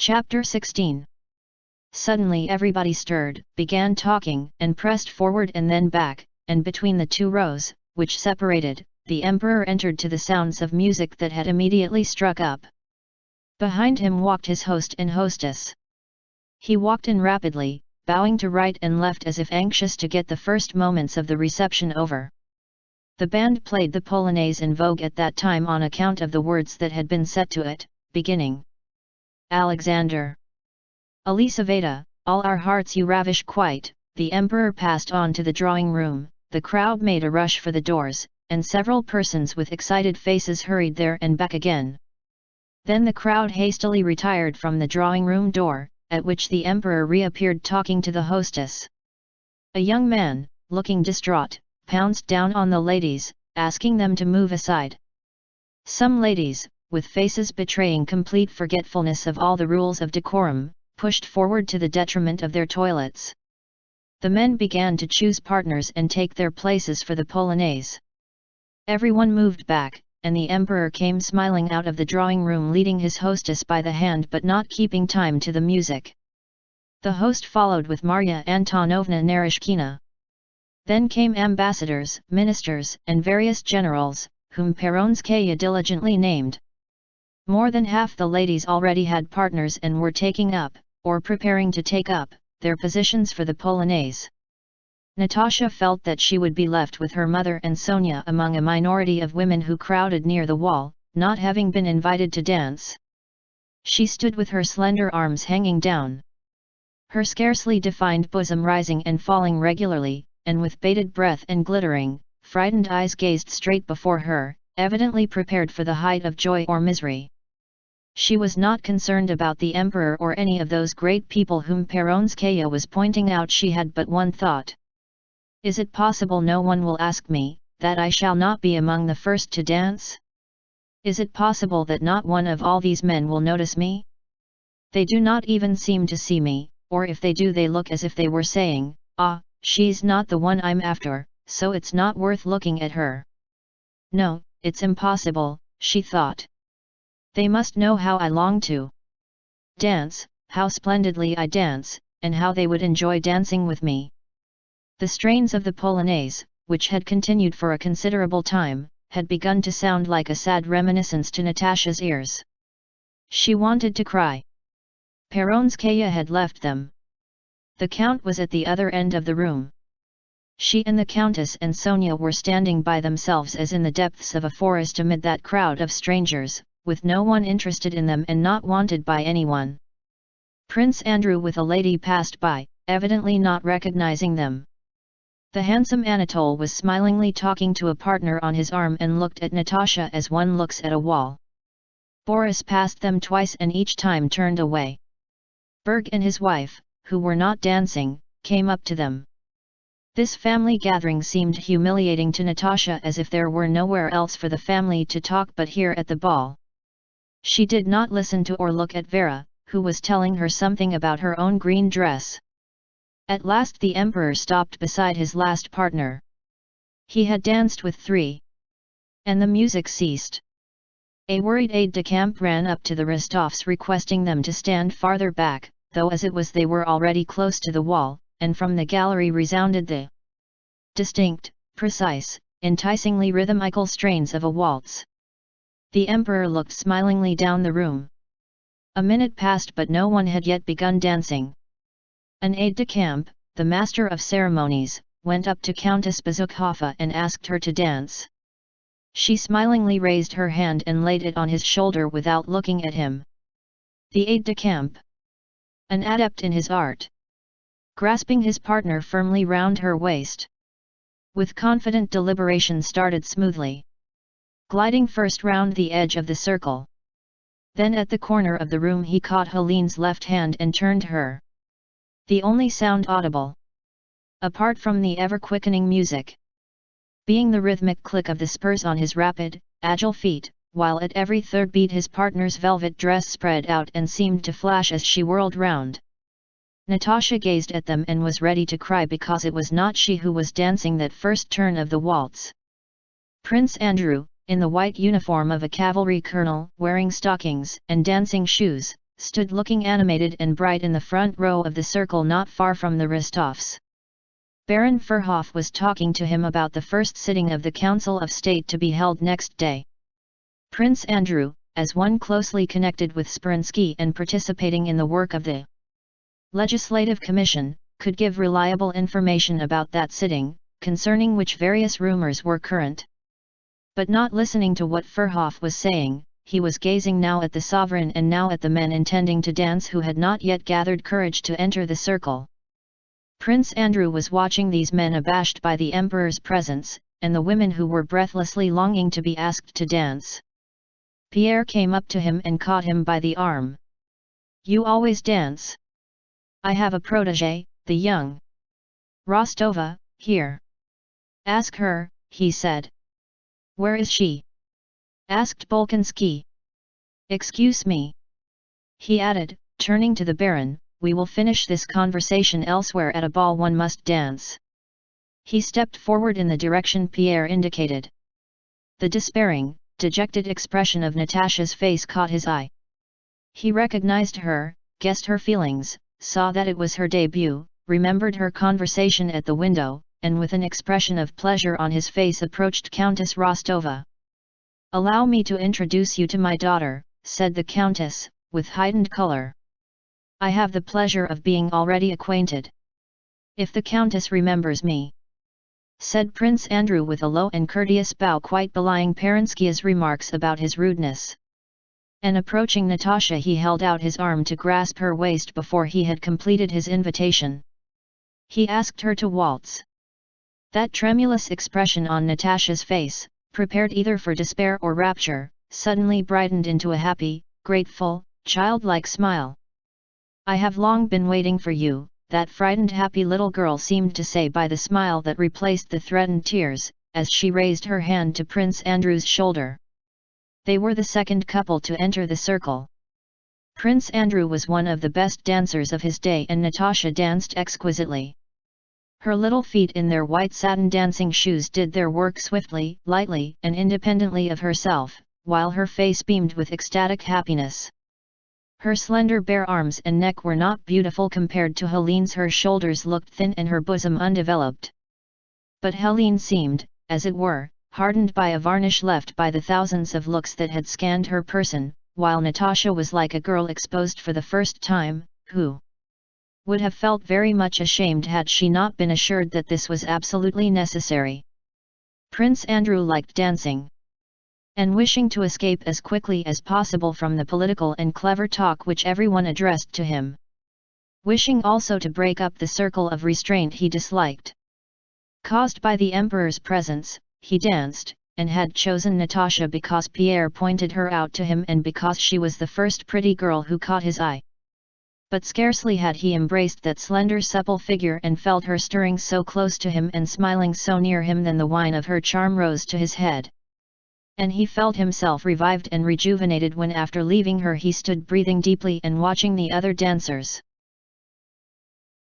Chapter 16. Suddenly everybody stirred, began talking, and pressed forward and then back, and between the two rows, which separated, the emperor entered to the sounds of music that had immediately struck up. Behind him walked his host and hostess. He walked in rapidly, bowing to right and left as if anxious to get the first moments of the reception over. The band played the polonaise in vogue at that time on account of the words that had been set to it, beginning Alexander. Elisaveta, all our hearts you ravish quite. The emperor passed on to the drawing room, the crowd made a rush for the doors, and several persons with excited faces hurried there and back again. Then the crowd hastily retired from the drawing room door, at which the emperor reappeared talking to the hostess. A young man, looking distraught, pounced down on the ladies, asking them to move aside. Some ladies, with faces betraying complete forgetfulness of all the rules of decorum, pushed forward to the detriment of their toilets. The men began to choose partners and take their places for the polonaise. Everyone moved back, and the emperor came smiling out of the drawing room leading his hostess by the hand but not keeping time to the music. The host followed with Marya Antonovna Narishkina. Then came ambassadors, ministers, and various generals, whom Peronskaya diligently named. More than half the ladies already had partners and were taking up, or preparing to take up, their positions for the polonaise. Natasha felt that she would be left with her mother and Sonia among a minority of women who crowded near the wall, not having been invited to dance. She stood with her slender arms hanging down, her scarcely defined bosom rising and falling regularly, and with bated breath and glittering, frightened eyes gazed straight before her, evidently prepared for the height of joy or misery. She was not concerned about the emperor or any of those great people whom Peronskaya was pointing out. She had but one thought. Is it possible no one will ask me, that I shall not be among the first to dance? Is it possible that not one of all these men will notice me? They do not even seem to see me, or if they do they look as if they were saying, "Ah, she's not the one I'm after, so it's not worth looking at her." No, it's impossible, she thought. They must know how I long to dance, how splendidly I dance, and how they would enjoy dancing with me. The strains of the polonaise, which had continued for a considerable time, had begun to sound like a sad reminiscence to Natasha's ears. She wanted to cry. Peronskaya had left them. The count was at the other end of the room. She and the countess and Sonia were standing by themselves as in the depths of a forest amid that crowd of strangers, with no one interested in them and not wanted by anyone. Prince Andrew with a lady passed by, evidently not recognizing them. The handsome Anatole was smilingly talking to a partner on his arm and looked at Natasha as one looks at a wall. Boris passed them twice and each time turned away. Berg and his wife, who were not dancing, came up to them. This family gathering seemed humiliating to Natasha, as if there were nowhere else for the family to talk but here at the ball. She did not listen to or look at Vera, who was telling her something about her own green dress. At last the emperor stopped beside his last partner. He had danced with three. And the music ceased. A worried aide-de-camp ran up to the Rostovs requesting them to stand farther back, though as it was they were already close to the wall, and from the gallery resounded the distinct, precise, enticingly rhythmical strains of a waltz. The emperor looked smilingly down the room. A minute passed but no one had yet begun dancing. An aide-de-camp, the master of ceremonies, went up to Countess Bezukhova and asked her to dance. She smilingly raised her hand and laid it on his shoulder without looking at him. The aide-de-camp, an adept in his art, grasping his partner firmly round her waist, with confident deliberation started smoothly, gliding first round the edge of the circle. Then at the corner of the room he caught Helene's left hand and turned her. The only sound audible, apart from the ever-quickening music, being the rhythmic click of the spurs on his rapid, agile feet, while at every third beat his partner's velvet dress spread out and seemed to flash as she whirled round. Natasha gazed at them and was ready to cry because it was not she who was dancing that first turn of the waltz. Prince Andrew, in the white uniform of a cavalry colonel, wearing stockings and dancing shoes, stood looking animated and bright in the front row of the circle not far from the Rostovs. Baron Furhoff was talking to him about the first sitting of the Council of State to be held next day. Prince Andrew, as one closely connected with Speransky and participating in the work of the Legislative Commission, could give reliable information about that sitting, concerning which various rumors were current. But not listening to what Furhoff was saying, he was gazing now at the sovereign and now at the men intending to dance who had not yet gathered courage to enter the circle. Prince Andrew was watching these men abashed by the emperor's presence, and the women who were breathlessly longing to be asked to dance. Pierre came up to him and caught him by the arm. "You always dance. I have a protégée, the young Rostova, here. Ask her," he said. "Where is she?" asked Bolkonsky. "Excuse me," he added, turning to the Baron, "we will finish this conversation elsewhere. At a ball one must dance." He stepped forward in the direction Pierre indicated. The despairing, dejected expression of Natasha's face caught his eye. He recognized her, guessed her feelings, saw that it was her debut, remembered her conversation at the window, and with an expression of pleasure on his face approached Countess Rostova. "Allow me to introduce you to my daughter," said the Countess, with heightened color. "I have the pleasure of being already acquainted." "If the Countess remembers me," said Prince Andrew with a low and courteous bow quite belying Speransky's remarks about his rudeness. And approaching Natasha he held out his arm to grasp her waist before he had completed his invitation. He asked her to waltz. That tremulous expression on Natasha's face, prepared either for despair or rapture, suddenly brightened into a happy, grateful, childlike smile. "I have long been waiting for you," that frightened happy little girl seemed to say by the smile that replaced the threatened tears, as she raised her hand to Prince Andrew's shoulder. They were the second couple to enter the circle. Prince Andrew was one of the best dancers of his day and Natasha danced exquisitely. Her little feet in their white satin dancing shoes did their work swiftly, lightly and independently of herself, while her face beamed with ecstatic happiness. Her slender bare arms and neck were not beautiful compared to Helene's. Her shoulders looked thin and her bosom undeveloped. But Helene seemed, as it were, hardened by a varnish left by the thousands of looks that had scanned her person, while Natasha was like a girl exposed for the first time, who would have felt very much ashamed had she not been assured that this was absolutely necessary. Prince Andrew liked dancing. And wishing to escape as quickly as possible from the political and clever talk which everyone addressed to him. Wishing also to break up the circle of restraint he disliked, caused by the emperor's presence, he danced, and had chosen Natasha because Pierre pointed her out to him and because she was the first pretty girl who caught his eye. But scarcely had he embraced that slender supple figure and felt her stirring so close to him and smiling so near him than the wine of her charm rose to his head. And he felt himself revived and rejuvenated when after leaving her he stood breathing deeply and watching the other dancers.